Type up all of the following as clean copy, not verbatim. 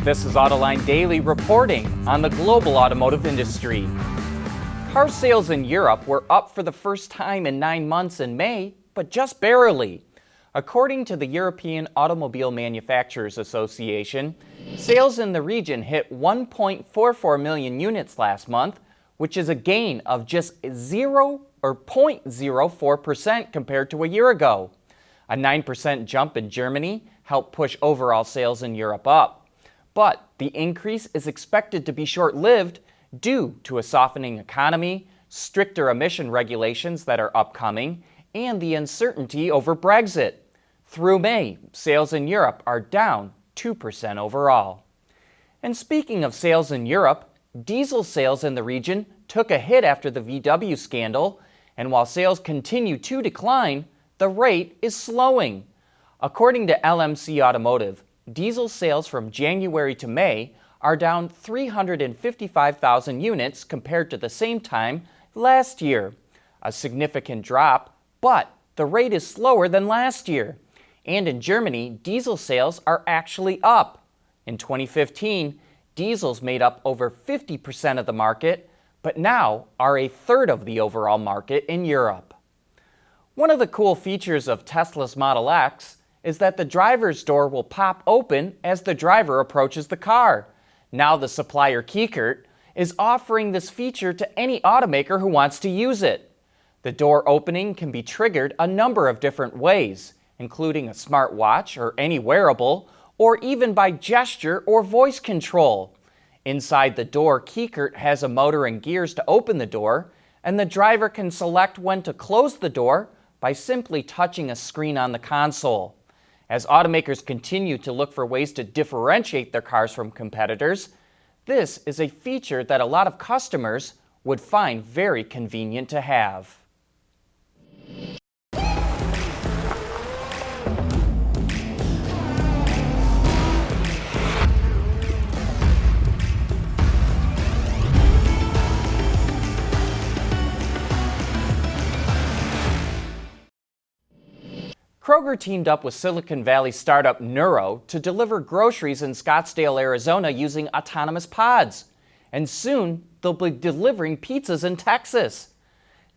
This is Autoline Daily reporting on the global automotive industry. Car sales in Europe were up for the first time in 9 months in May, but just barely. According to the European Automobile Manufacturers Association, sales in the region hit 1.44 million units last month, which is a gain of just 0.04% compared to a year ago. A 9% jump in Germany helped push overall sales in Europe up. But the increase is expected to be short-lived due to a softening economy, stricter emission regulations that are upcoming, and the uncertainty over Brexit. Through May, sales in Europe are down 2% overall. And speaking of sales in Europe, diesel sales in the region took a hit after the VW scandal, and while sales continue to decline, the rate is slowing. According to LMC Automotive, diesel sales from January to May are down 355,000 units compared to the same time last year. A significant drop, but the rate is slower than last year. And in Germany, diesel sales are actually up. In 2015, diesels made up over 50% of the market, but now are a third of the overall market in Europe. One of the cool features of Tesla's Model X is that the driver's door will pop open as the driver approaches the car. Now the supplier Kiekert is offering this feature to any automaker who wants to use it. The door opening can be triggered a number of different ways, including a smartwatch or any wearable, or even by gesture or voice control. Inside the door, Kiekert has a motor and gears to open the door, and the driver can select when to close the door by simply touching a screen on the console. As automakers continue to look for ways to differentiate their cars from competitors, this is a feature that a lot of customers would find very convenient to have. Kroger teamed up with Silicon Valley startup Nuro to deliver groceries in Scottsdale, Arizona using autonomous pods. And soon, they'll be delivering pizzas in Texas.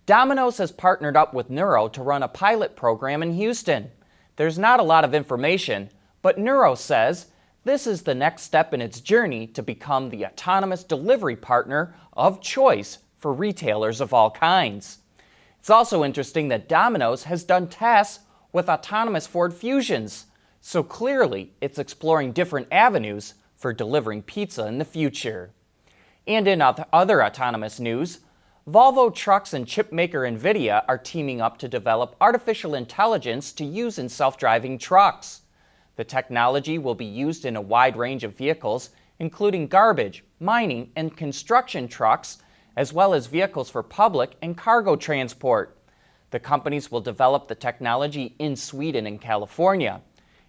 Dominos has partnered up with Nuro to run a pilot program in Houston. There's not a lot of information, but Nuro says this is the next step in its journey to become the autonomous delivery partner of choice for retailers of all kinds. It's also interesting that Dominos has done tests with autonomous Ford Fusions, so clearly it's exploring different avenues for delivering pizza in the future. And in other autonomous news, Volvo Trucks and chipmaker NVIDIA are teaming up to develop artificial intelligence to use in self-driving trucks. The technology will be used in a wide range of vehicles, including garbage, mining, and construction trucks, as well as vehicles for public and cargo transport. The companies will develop the technology in Sweden and California.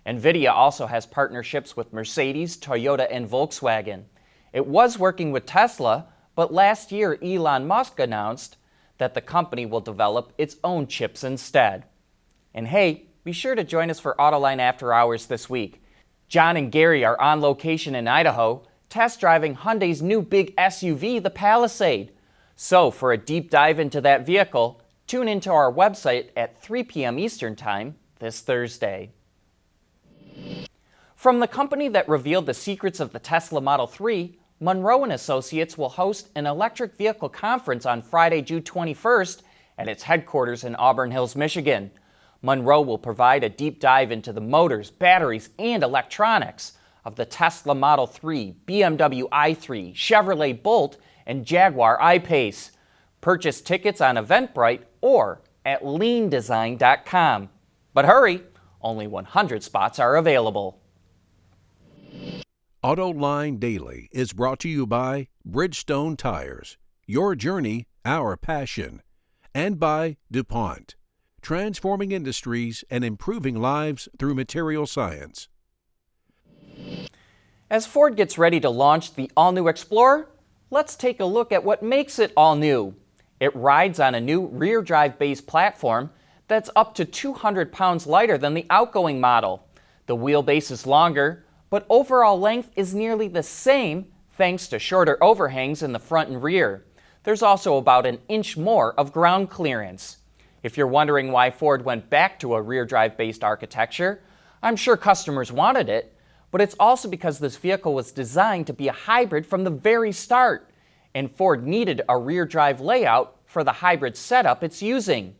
NVIDIA also has partnerships with Mercedes, Toyota, and Volkswagen. It was working with Tesla, but last year Elon Musk announced that the company will develop its own chips instead. And hey, be sure to join us for Autoline After Hours this week. John and Gary are on location in Idaho, test driving Hyundai's new big SUV, the Palisade. So for a deep dive into that vehicle, tune into our website at 3 p.m. Eastern Time this Thursday. From the company that revealed the secrets of the Tesla Model 3, Munro & Associates will host an electric vehicle conference on Friday, June 21st at its headquarters in Auburn Hills, Michigan. Munro will provide a deep dive into the motors, batteries, and electronics of the Tesla Model 3, BMW i3, Chevrolet Bolt, and Jaguar I-Pace. Purchase tickets on Eventbrite or at leandesign.com. But hurry, only 100 spots are available. Autoline Daily is brought to you by Bridgestone Tires, your journey, our passion, and by DuPont, transforming industries and improving lives through material science. As Ford gets ready to launch the all-new Explorer, let's take a look at what makes it all new. It rides on a new rear-drive base platform that's up to 200 pounds lighter than the outgoing model. The wheelbase is longer, but overall length is nearly the same thanks to shorter overhangs in the front and rear. There's also about an inch more of ground clearance. If you're wondering why Ford went back to a rear drive-based architecture, I'm sure customers wanted it, but it's also because this vehicle was designed to be a hybrid from the very start, and Ford needed a rear drive layout for the hybrid setup it's using.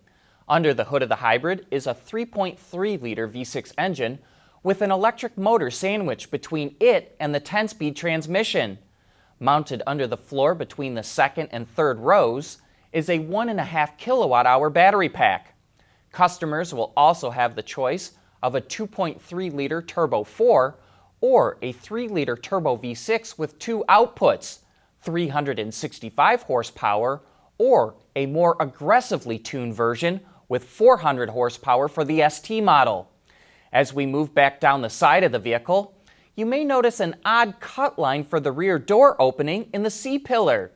Under the hood of the hybrid is a 3.3-liter V6 engine with an electric motor sandwiched between it and the 10-speed transmission. Mounted under the floor between the second and third rows is a 1.5 kilowatt-hour battery pack. Customers will also have the choice of a 2.3-liter Turbo 4 or a 3-liter Turbo V6 with two outputs, 365 horsepower, or a more aggressively tuned version with 400 horsepower for the ST model. As we move back down the side of the vehicle, you may notice an odd cut line for the rear door opening in the C-pillar.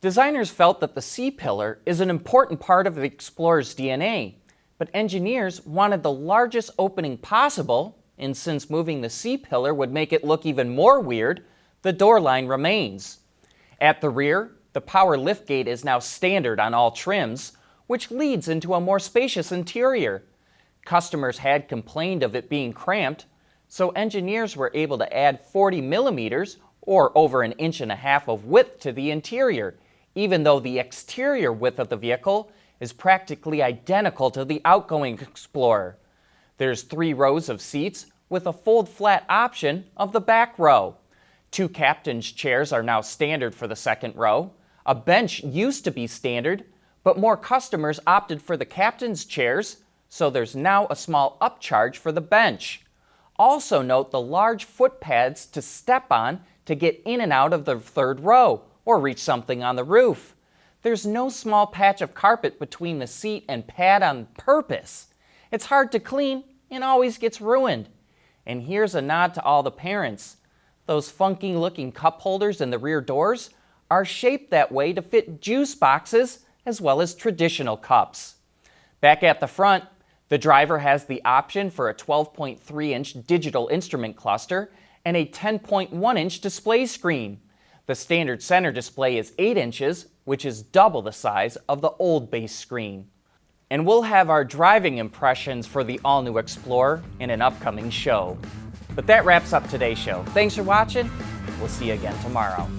Designers felt that the C-pillar is an important part of the Explorer's DNA, but engineers wanted the largest opening possible, and since moving the C-pillar would make it look even more weird, the door line remains. At the rear, the power liftgate is now standard on all trims, which leads into a more spacious interior. Customers had complained of it being cramped, so engineers were able to add 40 millimeters, or over 1.5 inches of width to the interior, even though the exterior width of the vehicle is practically identical to the outgoing Explorer. There's 3 rows of seats with a fold-flat option of the back row. 2 captain's chairs are now standard for the second row. A bench used to be standard, but more customers opted for the captain's chairs, so there's now a small upcharge for the bench. Also note the large foot pads to step on to get in and out of the third row or reach something on the roof. There's no small patch of carpet between the seat and pad on purpose. It's hard to clean and always gets ruined. And here's a nod to all the parents. Those funky looking cup holders in the rear doors are shaped that way to fit juice boxes as well as traditional cups. Back at the front, the driver has the option for a 12.3-inch digital instrument cluster and a 10.1-inch display screen. The standard center display is 8 inches, which is double the size of the old base screen. And we'll have our driving impressions for the all-new Explorer in an upcoming show. But that wraps up today's show. Thanks for watching. We'll see you again tomorrow.